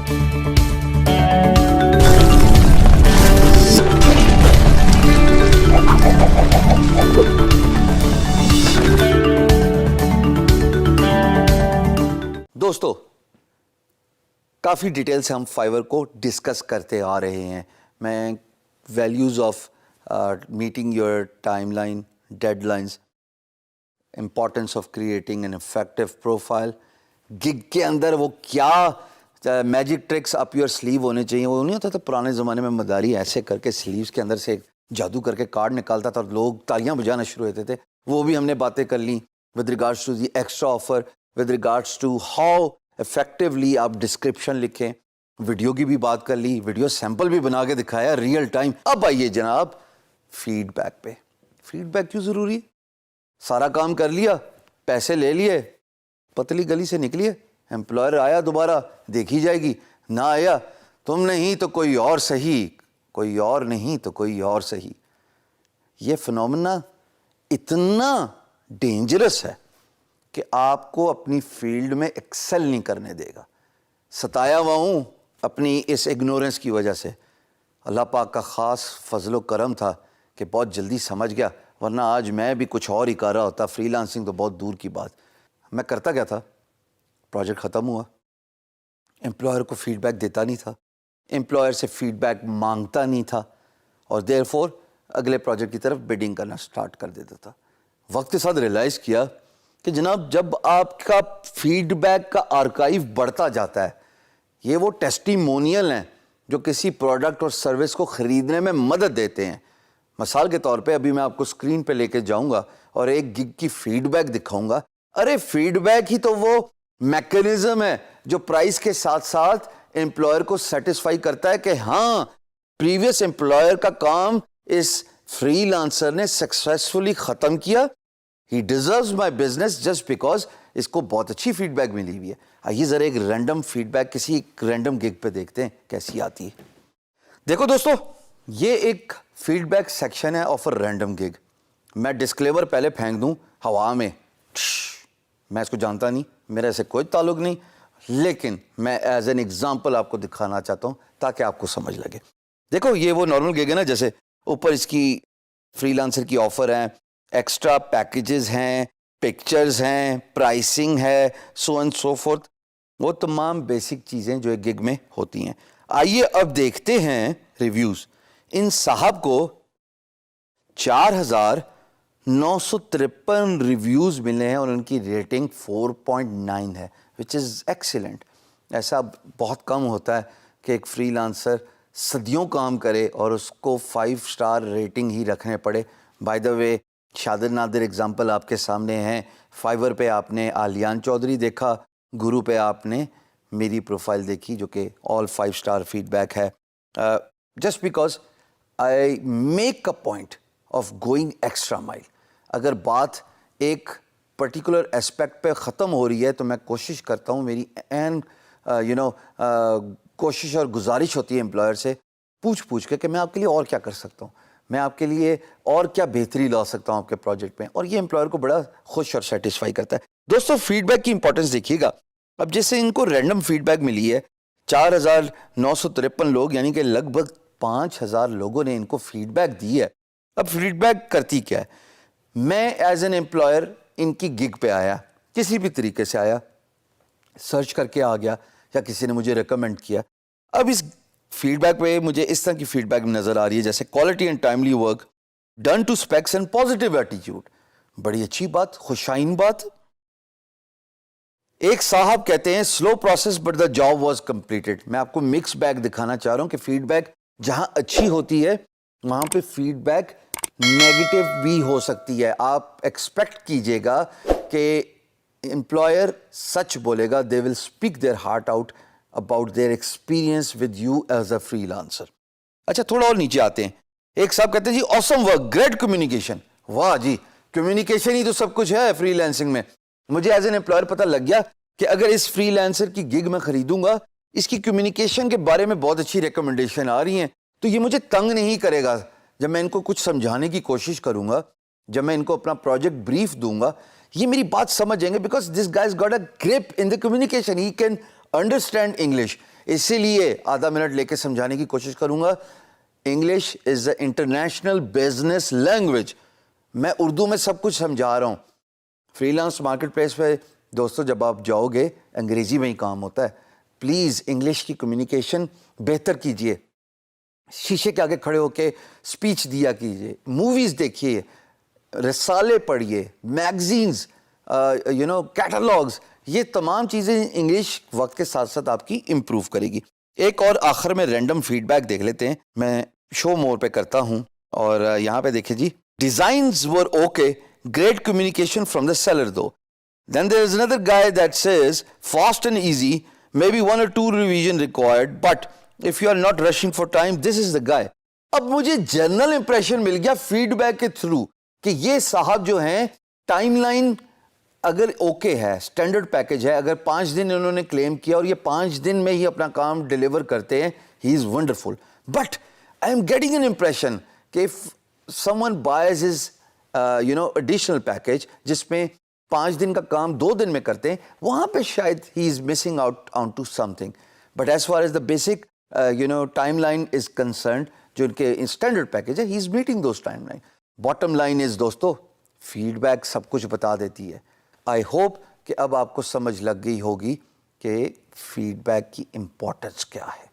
دوستو کافی ڈیٹیل سے ہم فائیور کو ڈسکس کرتے آ رہے ہیں. میں values of meeting your timeline, deadlines, importance of creating an effective profile, gig کے اندر وہ کیا magic tricks up your sleeve ہونے چاہیے. وہ نہیں ہوتا تھا پرانے زمانے میں مداری ایسے کر کے سلیوز کے اندر سے جادو کر کے کارڈ نکالتا تھا اور لوگ تالیاں بجانا شروع ہوتے تھے. وہ بھی ہم نے باتیں کر لیں with regards to the extra offer, with regards to how effectively آپ ڈسکرپشن لکھیں. ویڈیو کی بھی بات کر لی, ویڈیو سیمپل بھی بنا کے دکھایا ریئل ٹائم. اب آئیے جناب فیڈ بیک پہ. فیڈ بیک کیوں ضروری؟ سارا کام کر لیا, پیسے لے لیے, پتلی گلی سے نکلیے, امپلائر آیا دوبارہ دیکھی جائے گی, نہ آیا تم نہیں تو کوئی اور صحیح, کوئی اور نہیں تو کوئی اور صحیح. یہ فنومنا اتنا ڈینجرس ہے کہ آپ کو اپنی فیلڈ میں ایکسل نہیں کرنے دے گا. ستایا ہوا ہوں اپنی اس اگنورنس کی وجہ سے. اللہ پاک کا خاص فضل و کرم تھا کہ بہت جلدی سمجھ گیا, ورنہ آج میں بھی کچھ اور ہی کر رہا ہوتا. فری لانسنگ تو بہت دور کی بات. میں کرتا کیا تھا, پروجیکٹ ختم ہوا, امپلائر کو فیڈ بیک دیتا نہیں تھا, امپلائر سے فیڈ بیک مانگتا نہیں تھا, اور دیر فور اگلے پروجیکٹ کی طرف بیڈنگ کرنا سٹارٹ کر دیتا تھا. وقت کے ساتھ ریلائز کیا کہ جناب جب آپ کا فیڈ بیک کا آرکائیو بڑھتا جاتا ہے, یہ وہ ٹیسٹیمونیل ہیں جو کسی پروڈکٹ اور سروس کو خریدنے میں مدد دیتے ہیں. مثال کے طور پہ ابھی میں آپ کو اسکرین پہ لے کے جاؤں گا اور ایک گگ کی فیڈ بیک دکھاؤں گا. ارے فیڈ بیک ہی تو وہ میکینزم ہے جو پرائس کے ساتھ ساتھ امپلائر کو سیٹسفائی کرتا ہے کہ ہاں پریویس امپلائر کا کام اس فری لانسر نے سکسیسفلی ختم کیا. He deserves my business just because اس کو بہت اچھی فیڈ بیک ملی ہوئی ہے. آئیے ذرا ایک رینڈم فیڈ بیک کسی ایک رینڈم گگ پہ دیکھتے ہیں کیسی آتی ہے. دیکھو دوستو, یہ ایک فیڈ بیک سیکشن ہے آف اے رینڈم گگ. میں ڈسکلیمر پہلے پھینک دوں ہوا میں, میں اس کو جانتا نہیں, میرا اسے کوئی تعلق نہیں, لیکن میں ایز این ایگزامپل آپ کو دکھانا چاہتا ہوں تاکہ آپ کو سمجھ لگے. دیکھو یہ وہ نارمل گگ ہے نا, جیسے اوپر اس کی فری لانسر کی آفر ہیں, ایکسٹرا پیکیجز ہیں, پکچرز ہیں, پرائسنگ ہے, سو اینڈ سو فورتھ. وہ تمام بیسک چیزیں جو ایک گگ میں ہوتی ہیں. آئیے اب دیکھتے ہیں ریویوز. ان صاحب کو 4953 ریویوز ملے ہیں اور ان کی ریٹنگ 4.9 ہے, وچ از ایکسیلنٹ. ایسا بہت کم ہوتا ہے کہ ایک فری لانسر صدیوں کام کرے اور اس کو 5 اسٹار ریٹنگ ہی رکھنے پڑے. By the way شادر Nadir example آپ کے سامنے ہیں. فائیور پہ آپ نے آلیان چودھری دیکھا, گرو پہ آپ نے میری پروفائل دیکھی جو کہ آل 5 اسٹار فیڈ بیک ہے. Just because I make a point of going extra مائل. اگر بات ایک پرٹیکولر اسپیکٹ پہ ختم ہو رہی ہے تو میں کوشش کرتا ہوں, میری کوشش اور گزارش ہوتی ہے امپلائر سے پوچھ کے کہ میں آپ کے لیے اور کیا کر سکتا ہوں, میں آپ کے لیے اور کیا بہتری لا سکتا ہوں آپ کے پروجیکٹ میں. اور یہ امپلائر کو بڑا خوش اور سیٹسفائی کرتا ہے. دوستو فیڈ بیک کی امپورٹنس دیکھیے گا. اب جیسے ان کو رینڈم فیڈ بیک ملی ہے 4953 لوگ, یعنی کہ لگ بھگ 5000 لوگوں نے ان کو فیڈ بیک دی ہے. اب فیڈ بیک کرتی کیا ہے؟ میں ایز این امپلائر ان کی گگ پہ آیا, کسی بھی طریقے سے آیا, سرچ کر کے آ گیا یا کسی نے مجھے ریکمینڈ کیا. اب اس فیڈ بیک پہ مجھے اس طرح کی فیڈ بیک نظر آ رہی ہے جیسے quality and timely work done to specs and positive attitude. بڑی اچھی بات, خوشائن بات. ایک صاحب کہتے ہیں slow process but the job was completed. میں آپ کو مکس بیک دکھانا چاہ رہا ہوں کہ فیڈ بیک جہاں اچھی ہوتی ہے وہاں پہ فیڈ بیک نیگیٹو بھی ہو سکتی ہے. آپ ایکسپیکٹ کیجئے گا کہ امپلائر سچ بولے گا, they will speak their heart out about their experience with you as a freelancer. اچھا تھوڑا اور نیچے آتے ہیں. ایک صاحب کہتے ہیں جی آسم ورک, گریٹ کمیونیکیشن. واہ جی, کمیونیکیشن ہی تو سب کچھ ہے فری لانسنگ میں. مجھے ایز این امپلائر پتہ لگ گیا کہ اگر اس فری لانسر کی گگ میں خریدوں گا, اس کی کمیونیکیشن کے بارے میں بہت اچھی ریکمنڈیشن آ رہی ہیں, تو یہ مجھے تنگ نہیں کرے گا جب میں ان کو کچھ سمجھانے کی کوشش کروں گا, جب میں ان کو اپنا پروجیکٹ بریف دوں گا. یہ میری بات سمجھ جائیں گے because this guys got a grip in the communication, he can understand English. اسی لیے آدھا منٹ لے کے سمجھانے کی کوشش کروں گا. English is a international business language. میں اردو میں سب کچھ سمجھا رہا ہوں. فری لانس مارکیٹ پلیس پہ دوستو جب آپ جاؤ گے انگریزی میں ہی کام ہوتا ہے. پلیز انگلش کی کمیونیکیشن بہتر کیجئے. شیشے کے آگے کھڑے ہو کے سپیچ دیا کیجئے, موویز دیکھیے, رسالے پڑھیے, میگزینز, کیٹالاگز. یہ تمام چیزیں انگلش وقت کے ساتھ ساتھ آپ کی امپروو کرے گی. ایک اور آخر میں رینڈم فیڈ بیک دیکھ لیتے ہیں. میں شو مور پہ کرتا ہوں اور یہاں پہ دیکھیں جی, designs were okay, great communication from the seller though. Then there is another guy that says fast and easy, maybe 1 or 2 revision required, but if you are not rushing for time, this is the guy. اب مجھے general impression مل گیا feed back کے through کہ یہ صاحب جو ہیں ٹائم لائن اگر اوکے ہے, اسٹینڈرڈ پیکج ہے, اگر 5 دن انہوں نے کلیم کیا اور یہ 5 دن میں ہی اپنا کام ڈیلیور کرتے ہیں, he is wonderful. But I am getting an impression کہ someone buys his additional package جس میں 5 دن کا کام 2 دن میں کرتے ہیں, وہاں پہ شاید he is missing out on to something. But as far as the basic timeline is concerned, جو ان کے اسٹینڈرڈ پیکج ہے, he is meeting those timeline. Bottom line is دوستو فیڈ بیک سب کچھ بتا دیتی ہے. I hope کہ اب آپ کو سمجھ لگ گئی ہوگی کہ فیڈ بیک کی امپورٹنس کیا ہے.